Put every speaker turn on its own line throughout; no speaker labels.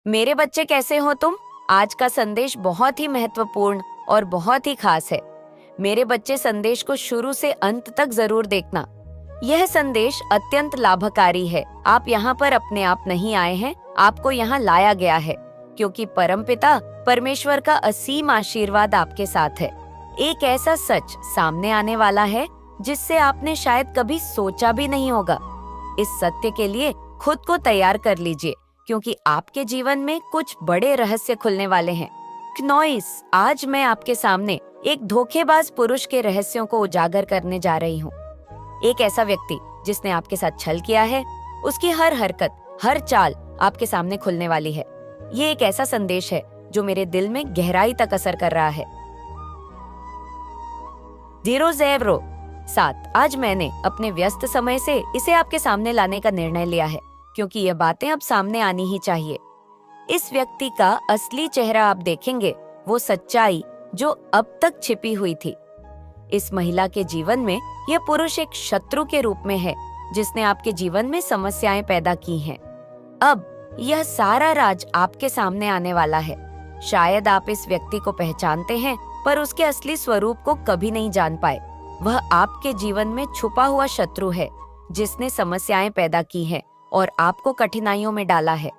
मेरे बच्चे कैसे हो तुम? आज का संदेश बहुत ही महत्वपूर्ण और बहुत ही खास है। मेरे बच्चे संदेश को शुरू से अंत तक जरूर देखना। यह संदेश अत्यंत लाभकारी है। आप यहाँ पर अपने आप नहीं आए हैं, आपको यहाँ लाया गया है, क्योंकि परमपिता परमेश्वर का असीम आशीर्वाद आपके साथ है। एक ऐसा सच सामने आने वाला है जिससे आपने शायद कभी सोचा भी नहीं होगा। इस सत्य के लिए खुद को तैयार कर लीजिए, क्योंकि आपके जीवन में कुछ बड़े रहस्य खुलने वाले हैं। क्नोइस, आज मैं आपके सामने एक धोखेबाज पुरुष के रहस्यों को उजागर करने जा रही हूँ। एक ऐसा व्यक्ति जिसने आपके साथ छल किया है, उसकी हर हरकत, हर चाल आपके सामने खुलने वाली है। ये एक ऐसा संदेश है जो मेरे दिल में गहराई तक असर कर रहा है। 007 आज मैंने अपने व्यस्त समय से इसे आपके सामने लाने का निर्णय लिया है, क्योंकि ये बातें अब सामने आनी ही चाहिए। इस व्यक्ति का असली चेहरा आप देखेंगे, वो सच्चाई जो अब तक छिपी हुई थी। इस महिला के जीवन में यह पुरुष एक शत्रु के रूप में है, जिसने आपके जीवन में समस्याएं पैदा की हैं। अब यह सारा राज आपके सामने आने वाला है। शायद आप इस व्यक्ति को पहचानते हैं, पर उसके असली स्वरूप को कभी नहीं जान पाए। वह आपके जीवन में छुपा हुआ शत्रु है, जिसने समस्याएं पैदा की हैं और आपको कठिनाइयों में डाला है।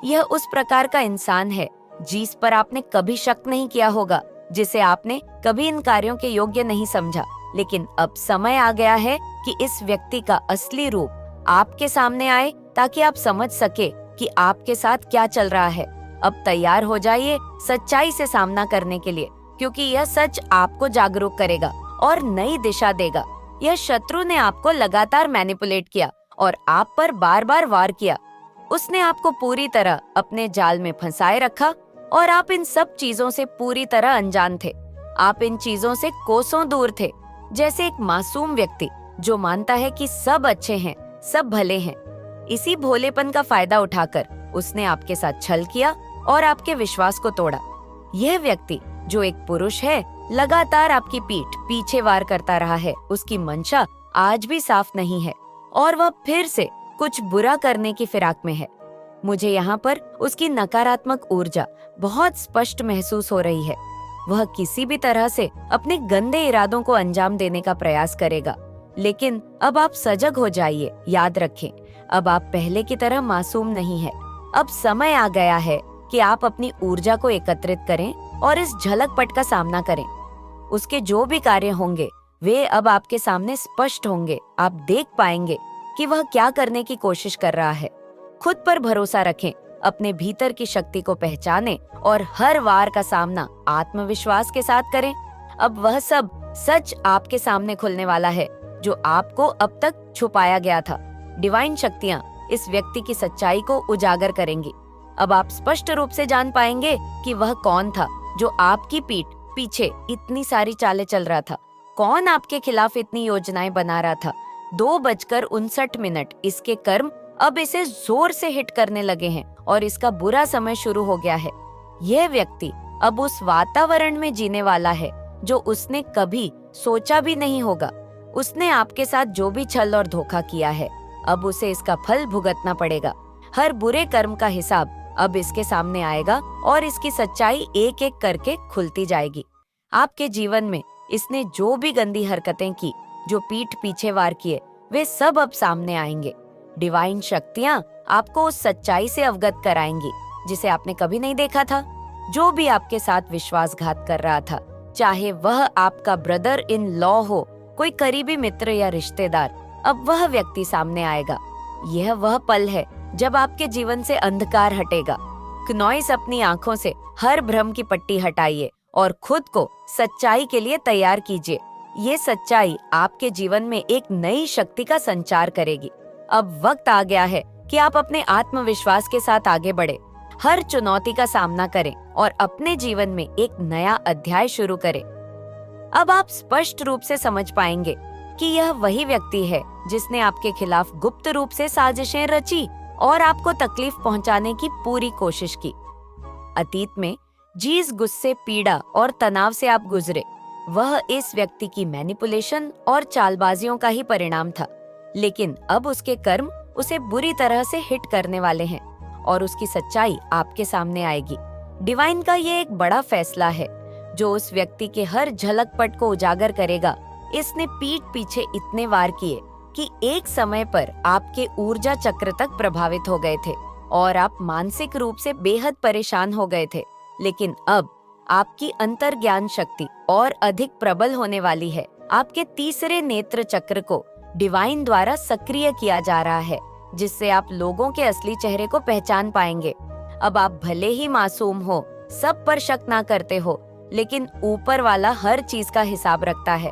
यह उस प्रकार का इंसान है जिस पर आपने कभी शक नहीं किया होगा, जिसे आपने कभी इन कार्यों के योग्य नहीं समझा। लेकिन अब समय आ गया है कि इस व्यक्ति का असली रूप आपके सामने आए, ताकि आप समझ सके कि आपके साथ क्या चल रहा है। अब तैयार हो जाइए सच्चाई से सामना करने के लिए, क्योंकि यह सच आपको जागरूक करेगा और नई दिशा देगा। यह शत्रु ने आपको लगातार मैनिपुलेट किया और आप पर बार बार वार किया। उसने आपको पूरी तरह अपने जाल में फंसाए रखा और आप इन सब चीजों से पूरी तरह अनजान थे। आप इन चीजों से कोसों दूर थे, जैसे एक मासूम व्यक्ति जो मानता है कि सब अच्छे हैं, सब भले हैं। इसी भोलेपन का फायदा उठाकर उसने आपके साथ छल किया और आपके विश्वास को तोड़ा। यह व्यक्ति जो एक पुरुष है, लगातार आपकी पीठ पीछे वार करता रहा है। उसकी मंशा आज भी साफ नहीं है और वह फिर से कुछ बुरा करने की फिराक में है। मुझे यहाँ पर उसकी नकारात्मक ऊर्जा बहुत स्पष्ट महसूस हो रही है। वह किसी भी तरह से अपने गंदे इरादों को अंजाम देने का प्रयास करेगा। लेकिन अब आप सजग हो जाइए। याद रखें, अब आप पहले की तरह मासूम नहीं है। अब समय आ गया है कि आप अपनी ऊर्जा को एकत्रित करें और इस झलकपट का सामना करें। उसके जो भी कार्य होंगे, वे अब आपके सामने स्पष्ट होंगे। आप देख पाएंगे कि वह क्या करने की कोशिश कर रहा है। खुद पर भरोसा रखें, अपने भीतर की शक्ति को पहचानें और हर वार का सामना आत्मविश्वास के साथ करें। अब वह सब सच आपके सामने खुलने वाला है जो आपको अब तक छुपाया गया था। डिवाइन शक्तियां इस व्यक्ति की सच्चाई को उजागर करेंगी। अब आप स्पष्ट रूप से जान पाएंगे कि वह कौन था जो आपकी पीठ पीछे इतनी सारी चालें चल रहा था। कौन आपके खिलाफ इतनी योजनाएं बना रहा था। 2:59 इसके कर्म अब इसे जोर से हिट करने लगे हैं और इसका बुरा समय शुरू हो गया है। यह व्यक्ति अब उस वातावरण में जीने वाला है जो उसने कभी सोचा भी नहीं होगा। उसने आपके साथ जो भी छल और धोखा किया है, अब उसे इसका फल भुगतना पड़ेगा। हर बुरे कर्म का हिसाब अब इसके सामने आएगा और इसकी सच्चाई एक एक करके खुलती जाएगी। आपके जीवन में इसने जो भी गंदी हरकतें की, जो पीठ पीछे वार किए, वे सब अब सामने आएंगे। डिवाइन शक्तियां आपको उस सच्चाई से अवगत कराएंगी जिसे आपने कभी नहीं देखा था। जो भी आपके साथ विश्वासघात कर रहा था, चाहे वह आपका ब्रदर इन लॉ हो, कोई करीबी मित्र या रिश्तेदार, अब वह व्यक्ति सामने आएगा। यह वह पल है जब आपके जीवन से अंधकार हटेगा। क्नोइस, अपनी आंखों से हर भ्रम की पट्टी हटाइए और खुद को सच्चाई के लिए तैयार कीजिए। ये सच्चाई आपके जीवन में एक नई शक्ति का संचार करेगी। अब वक्त आ गया है कि आप अपने आत्मविश्वास के साथ आगे बढ़े, हर चुनौती का सामना करें और अपने जीवन में एक नया अध्याय शुरू करें। अब आप स्पष्ट रूप से समझ पाएंगे कि यह वही व्यक्ति है जिसने आपके खिलाफ गुप्त रूप से साजिशें रची और आपको तकलीफ पहुंचाने की पूरी कोशिश की। अतीत में जिस गुस्से, पीड़ा और तनाव से आप गुजरे, वह इस व्यक्ति की मैनिपुलेशन और चालबाजियों का ही परिणाम था। लेकिन अब उसके कर्म उसे बुरी तरह से हिट करने वाले हैं और उसकी सच्चाई आपके सामने आएगी। डिवाइन का ये एक बड़ा फैसला है जो उस व्यक्ति के हर झलकपट को उजागर करेगा। इसने पीठ पीछे इतने वार किए कि एक समय पर आपके ऊर्जा चक्र तक प्रभावित हो गए थे और आप मानसिक रूप से बेहद परेशान हो गए थे। लेकिन अब आपकी अंतर्ज्ञान शक्ति और अधिक प्रबल होने वाली है। आपके तीसरे नेत्र चक्र को डिवाइन द्वारा सक्रिय किया जा रहा है, जिससे आप लोगों के असली चेहरे को पहचान पाएंगे। अब आप भले ही मासूम हो, सब पर शक ना करते हो, लेकिन ऊपर वाला हर चीज का हिसाब रखता है।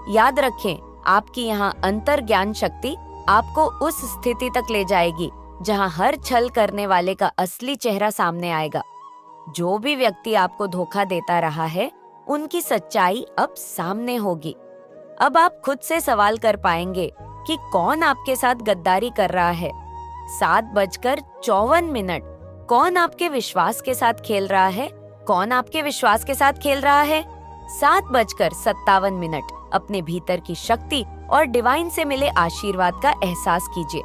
याद रखें, आपकी यहाँ अंतर्ज्ञान शक्ति आपको उस स्थिति तक ले जाएगी जहाँ हर छल करने वाले का असली चेहरा सामने आएगा। जो भी व्यक्ति आपको धोखा देता रहा है, उनकी सच्चाई अब सामने होगी। अब आप खुद से सवाल कर पाएंगे कि कौन आपके साथ गद्दारी कर रहा है। 7:54 कौन आपके विश्वास के साथ खेल रहा है? कौन आपके विश्वास के साथ खेल रहा है? 7:57 अपने भीतर की शक्ति और डिवाइन से मिले आशीर्वाद का एहसास कीजिए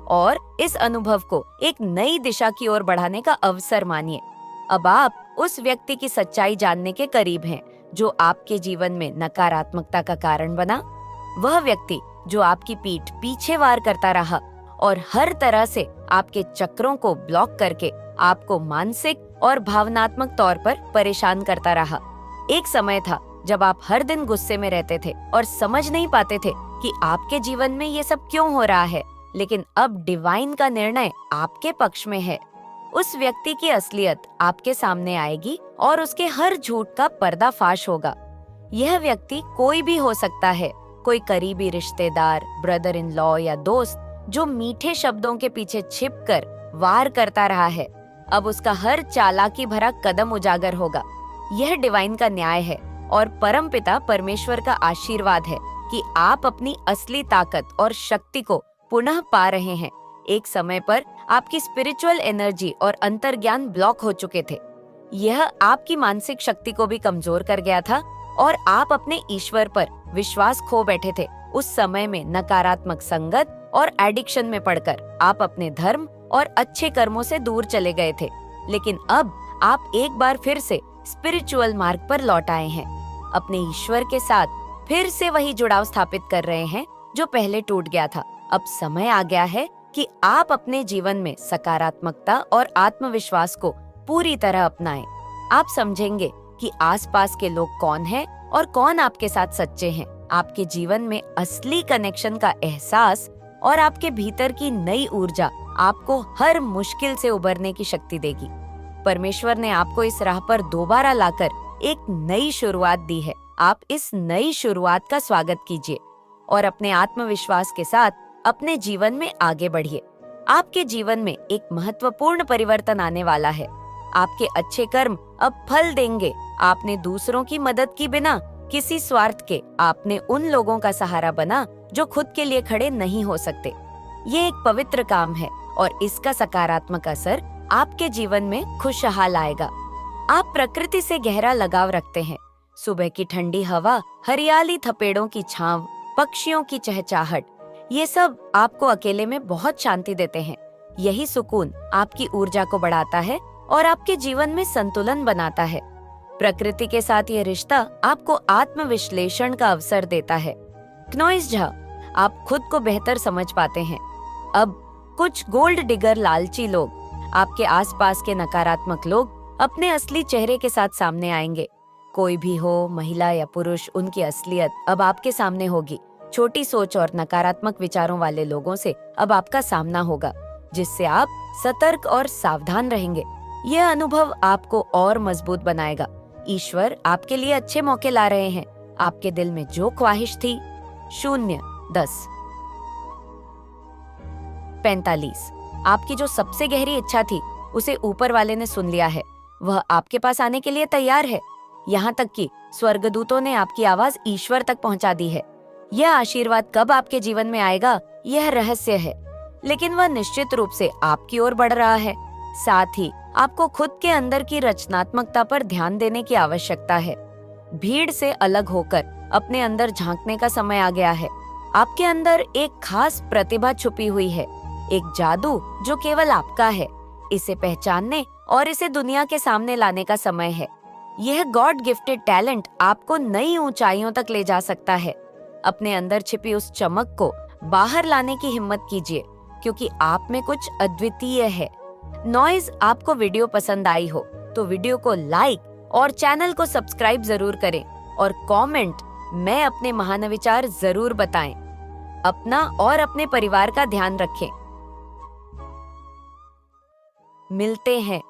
और इस अनुभव को एक नई दिशा की ओर बढ़ाने का अवसर मानिए। अब आप उस व्यक्ति की सच्चाई जानने के करीब हैं जो आपके जीवन में नकारात्मकता का कारण बना। वह व्यक्ति जो आपकी पीठ पीछे वार करता रहा और हर तरह से आपके चक्रों को ब्लॉक करके आपको मानसिक और भावनात्मक तौर पर परेशान करता रहा। एक समय था जब आप हर दिन गुस्से में रहते थे और समझ नहीं पाते थे कि आपके जीवन में ये सब क्यों हो रहा है, लेकिन अब डिवाइन का निर्णय आपके पक्ष में है। उस व्यक्ति की असलियत आपके सामने आएगी और उसके हर झूठ का पर्दाफाश होगा। यह व्यक्ति कोई भी हो सकता है, कोई करीबी रिश्तेदार, ब्रदर इन लॉ या दोस्त जो मीठे शब्दों के पीछे छिपकर वार करता रहा है। अब उसका हर चालाकी भरा कदम उजागर होगा। यह डिवाइन का न्याय है और परमपिता परमेश्वर का आशीर्वाद है कि आप अपनी असली ताकत और शक्ति को पुनः पा रहे हैं। एक समय पर आपकी स्पिरिचुअल एनर्जी और अंतर्ज्ञान ब्लॉक हो चुके थे। यह आपकी मानसिक शक्ति को भी कमजोर कर गया था और आप अपने ईश्वर पर विश्वास खो बैठे थे। उस समय में नकारात्मक संगत और एडिक्शन में पड़कर आप अपने धर्म और अच्छे कर्मों से दूर चले गए थे। लेकिन अब आप एक बार फिर से स्पिरिचुअल मार्ग पर लौट आए हैं। अपने ईश्वर के साथ फिर से वही जुड़ाव स्थापित कर रहे हैं जो पहले टूट गया था। अब समय आ गया है कि आप अपने जीवन में सकारात्मकता और आत्मविश्वास को पूरी तरह अपनाएं। आप समझेंगे कि आसपास के लोग कौन हैं और कौन आपके साथ सच्चे हैं। आपके जीवन में असली कनेक्शन का एहसास और आपके भीतर की नई ऊर्जा आपको हर मुश्किल से उबरने की शक्ति देगी। परमेश्वर ने आपको इस राह पर दोबारा लाकर एक नई शुरुआत दी है। आप इस नई शुरुआत का स्वागत कीजिए और अपने आत्मविश्वास के साथ अपने जीवन में आगे बढ़िए। आपके जीवन में एक महत्वपूर्ण परिवर्तन आने वाला है। आपके अच्छे कर्म अब फल देंगे। आपने दूसरों की मदद की बिना किसी स्वार्थ के आपने उन लोगों का सहारा बना जो खुद के लिए खड़े नहीं हो सकते। ये एक पवित्र काम है और इसका सकारात्मक असर आपके जीवन में खुशहाल आएगा। आप प्रकृति से गहरा लगाव रखते हैं। सुबह की ठंडी हवा, हरियाली, थपेड़ों की छांव, पक्षियों की चहचहाहट, ये सब आपको अकेले में बहुत शांति देते हैं। यही सुकून आपकी ऊर्जा को बढ़ाता है और आपके जीवन में संतुलन बनाता है। प्रकृति के साथ ये रिश्ता आपको आत्मविश्लेषण का अवसर देता है। क्नोइस झा, आप खुद को बेहतर समझ पाते हैं। अब कुछ गोल्ड डिगर लालची लोग, आपके आसपास के नकारात्मक लोग अपने असली चेहरे के साथ सामने आएंगे। कोई भी हो, महिला या पुरुष, उनकी असलियत अब आपके सामने होगी। छोटी सोच और नकारात्मक विचारों वाले लोगों से अब आपका सामना होगा, जिससे आप सतर्क और सावधान रहेंगे। यह अनुभव आपको और मजबूत बनाएगा। ईश्वर आपके लिए अच्छे मौके ला रहे हैं। आपके दिल में जो ख्वाहिश थी, 0:10:45 आपकी जो सबसे गहरी इच्छा थी, उसे ऊपर वाले ने सुन लिया है। वह आपके पास आने के लिए तैयार है। यहाँ तक कि स्वर्गदूतों ने आपकी आवाज ईश्वर तक पहुँचा दी है। यह आशीर्वाद कब आपके जीवन में आएगा, यह रहस्य है, लेकिन वह निश्चित रूप से आपकी ओर बढ़ रहा है। साथ ही आपको खुद के अंदर की रचनात्मकता पर ध्यान देने की आवश्यकता है। भीड़ से अलग होकर अपने अंदर झांकने का समय आ गया है। आपके अंदर एक खास प्रतिभा छुपी हुई है, एक जादू जो केवल आपका है। इसे पहचानने और इसे दुनिया के सामने लाने का समय है। यह गॉड गिफ्टेड टैलेंट आपको नई ऊंचाइयों तक ले जा सकता है। अपने अंदर छिपी उस चमक को बाहर लाने की हिम्मत कीजिए, क्योंकि आप में कुछ अद्वितीय है। नॉइज, आपको वीडियो पसंद आई हो तो वीडियो को लाइक और चैनल को सब्सक्राइब जरूर करें और कमेंट मैं अपने महान विचार जरूर बताएं। अपना और अपने परिवार का ध्यान रखें। मिलते हैं